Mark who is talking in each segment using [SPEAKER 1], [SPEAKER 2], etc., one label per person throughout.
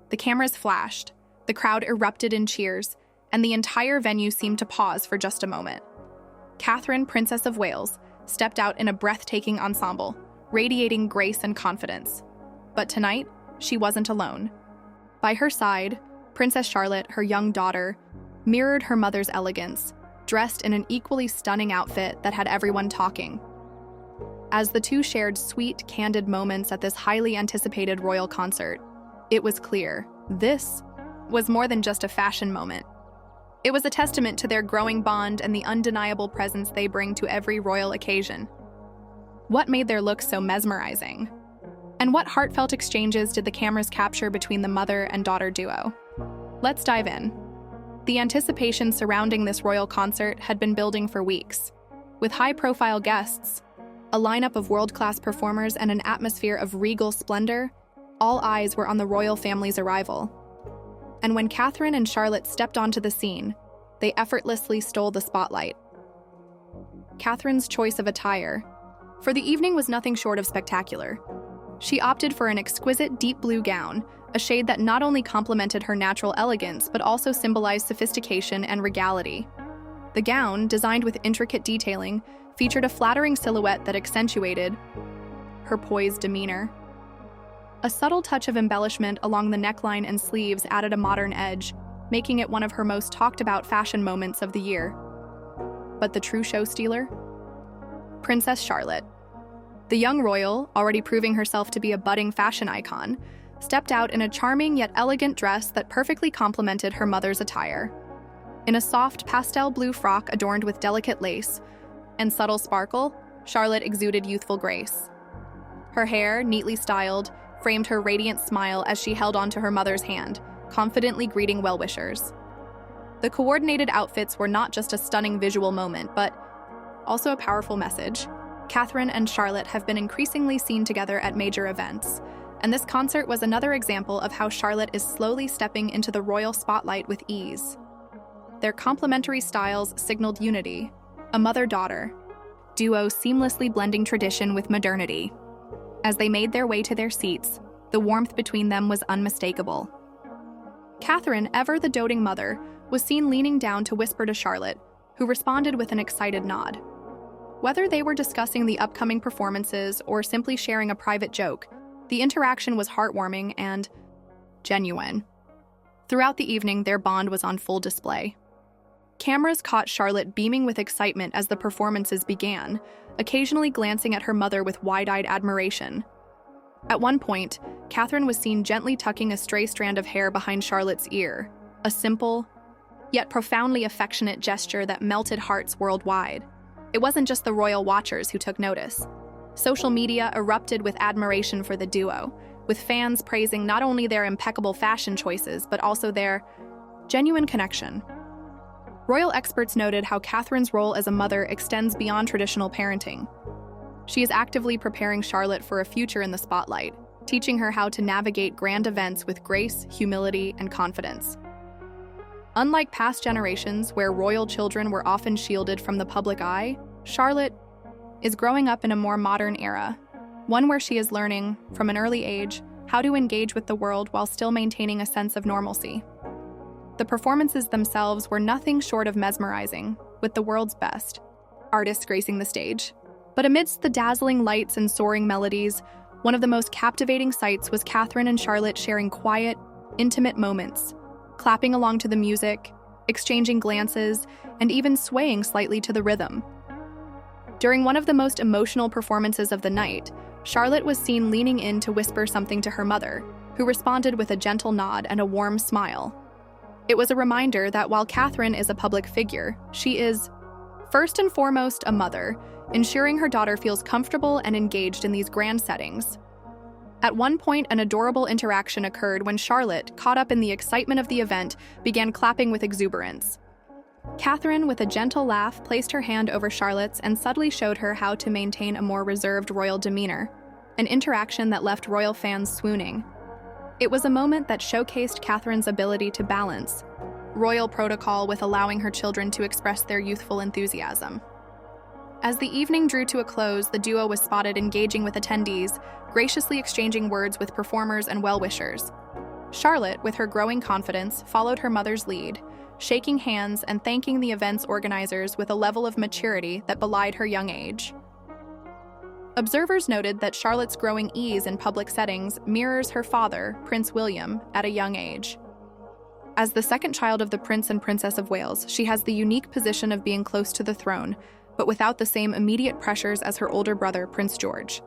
[SPEAKER 1] The cameras flashed, the crowd erupted in cheers, and the entire venue seemed to pause for just a moment. Catherine, Princess of Wales, stepped out in a breathtaking ensemble, radiating grace and confidence. But tonight, she wasn't alone. By her side, Princess Charlotte, her young daughter, mirrored her mother's elegance, dressed in an equally stunning outfit that had everyone talking. As the two shared sweet, candid moments at this highly anticipated royal concert, it was clear this was more than just a fashion moment. It was a testament to their growing bond and the undeniable presence they bring to every royal occasion. What made their looks so mesmerizing? And what heartfelt exchanges did the cameras capture between the mother and daughter duo? Let's dive in. The anticipation surrounding this royal concert had been building for weeks. With high-profile guests, a lineup of world-class performers, and an atmosphere of regal splendor, all eyes were on the royal family's arrival. And when Catherine and Charlotte stepped onto the scene, they effortlessly stole the spotlight. Catherine's choice of attire for the evening was nothing short of spectacular. She opted for an exquisite deep blue gown, a shade that not only complemented her natural elegance but also symbolized sophistication and regality. The gown, designed with intricate detailing, featured a flattering silhouette that accentuated her poised demeanor. A subtle touch of embellishment along the neckline and sleeves added a modern edge, making it one of her most talked-about fashion moments of the year. But the true show stealer? Princess Charlotte. The young royal, already proving herself to be a budding fashion icon, stepped out in a charming yet elegant dress that perfectly complemented her mother's attire. In a soft pastel blue frock adorned with delicate lace and subtle sparkle, Charlotte exuded youthful grace. Her hair, neatly styled, framed her radiant smile as she held onto her mother's hand, confidently greeting well-wishers. The coordinated outfits were not just a stunning visual moment, but also a powerful message. Catherine and Charlotte have been increasingly seen together at major events, and this concert was another example of how Charlotte is slowly stepping into the royal spotlight with ease. Their complementary styles signaled unity, a mother-daughter duo seamlessly blending tradition with modernity. As they made their way to their seats, the warmth between them was unmistakable. Catherine, ever the doting mother, was seen leaning down to whisper to Charlotte, who responded with an excited nod. Whether they were discussing the upcoming performances or simply sharing a private joke, the interaction was heartwarming and genuine. Throughout the evening, their bond was on full display. Cameras caught Charlotte beaming with excitement as the performances began, occasionally glancing at her mother with wide-eyed admiration. At one point, Catherine was seen gently tucking a stray strand of hair behind Charlotte's ear, a simple, yet profoundly affectionate gesture that melted hearts worldwide. It wasn't just the royal watchers who took notice. Social media erupted with admiration for the duo, with fans praising not only their impeccable fashion choices, but also their genuine connection. Royal experts noted how Catherine's role as a mother extends beyond traditional parenting. She is actively preparing Charlotte for a future in the spotlight, teaching her how to navigate grand events with grace, humility, and confidence. Unlike past generations where royal children were often shielded from the public eye, Charlotte is growing up in a more modern era, one where she is learning, from an early age, how to engage with the world while still maintaining a sense of normalcy. The performances themselves were nothing short of mesmerizing, with the world's best artists gracing the stage. But amidst the dazzling lights and soaring melodies, one of the most captivating sights was Catherine and Charlotte sharing quiet, intimate moments, clapping along to the music, exchanging glances, and even swaying slightly to the rhythm. During one of the most emotional performances of the night, Charlotte was seen leaning in to whisper something to her mother, who responded with a gentle nod and a warm smile. It was a reminder that while Catherine is a public figure, she is, first and foremost, a mother, ensuring her daughter feels comfortable and engaged in these grand settings. At one point, an adorable interaction occurred when Charlotte, caught up in the excitement of the event, began clapping with exuberance. Catherine, with a gentle laugh, placed her hand over Charlotte's and subtly showed her how to maintain a more reserved royal demeanor, an interaction that left royal fans swooning. It was a moment that showcased Catherine's ability to balance royal protocol with allowing her children to express their youthful enthusiasm. As the evening drew to a close, the duo was spotted engaging with attendees, graciously exchanging words with performers and well-wishers. Charlotte, with her growing confidence, followed her mother's lead, shaking hands and thanking the event's organizers with a level of maturity that belied her young age. Observers noted that Charlotte's growing ease in public settings mirrors her father, Prince William, at a young age. As the second child of the Prince and Princess of Wales, she has the unique position of being close to the throne, but without the same immediate pressures as her older brother, Prince George.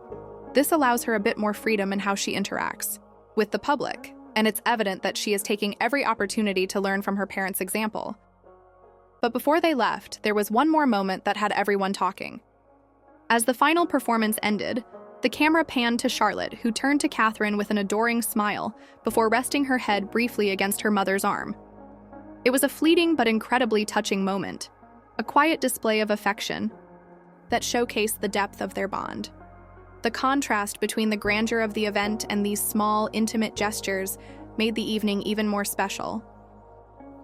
[SPEAKER 1] This allows her a bit more freedom in how she interacts with the public, and it's evident that she is taking every opportunity to learn from her parents' example. But before they left, there was one more moment that had everyone talking. As the final performance ended, the camera panned to Charlotte, who turned to Catherine with an adoring smile before resting her head briefly against her mother's arm. It was a fleeting but incredibly touching moment, a quiet display of affection that showcased the depth of their bond. The contrast between the grandeur of the event and these small, intimate gestures made the evening even more special.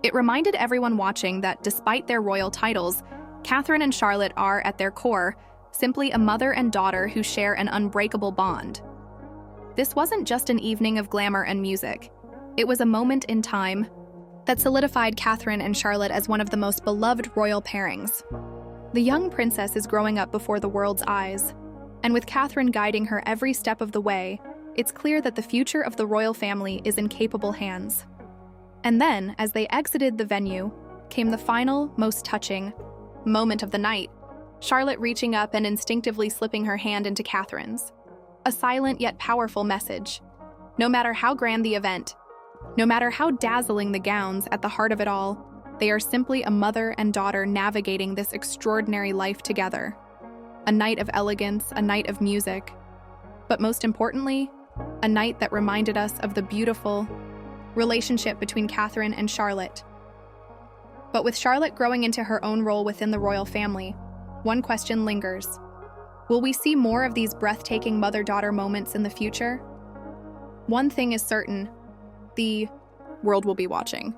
[SPEAKER 1] It reminded everyone watching that despite their royal titles, Catherine and Charlotte are, at their core, simply a mother and daughter who share an unbreakable bond. This wasn't just an evening of glamour and music. It was a moment in time that solidified Catherine and Charlotte as one of the most beloved royal pairings. The young princess is growing up before the world's eyes, and with Catherine guiding her every step of the way, it's clear that the future of the royal family is in capable hands. And then, as they exited the venue, came the final, most touching moment of the night, Charlotte reaching up and instinctively slipping her hand into Catherine's. A silent yet powerful message. No matter how grand the event, no matter how dazzling the gowns, at the heart of it all, they are simply a mother and daughter navigating this extraordinary life together. A night of elegance, a night of music, but most importantly, a night that reminded us of the beautiful relationship between Catherine and Charlotte. But with Charlotte growing into her own role within the royal family, one question lingers. Will we see more of these breathtaking mother-daughter moments in the future? One thing is certain, the world will be watching.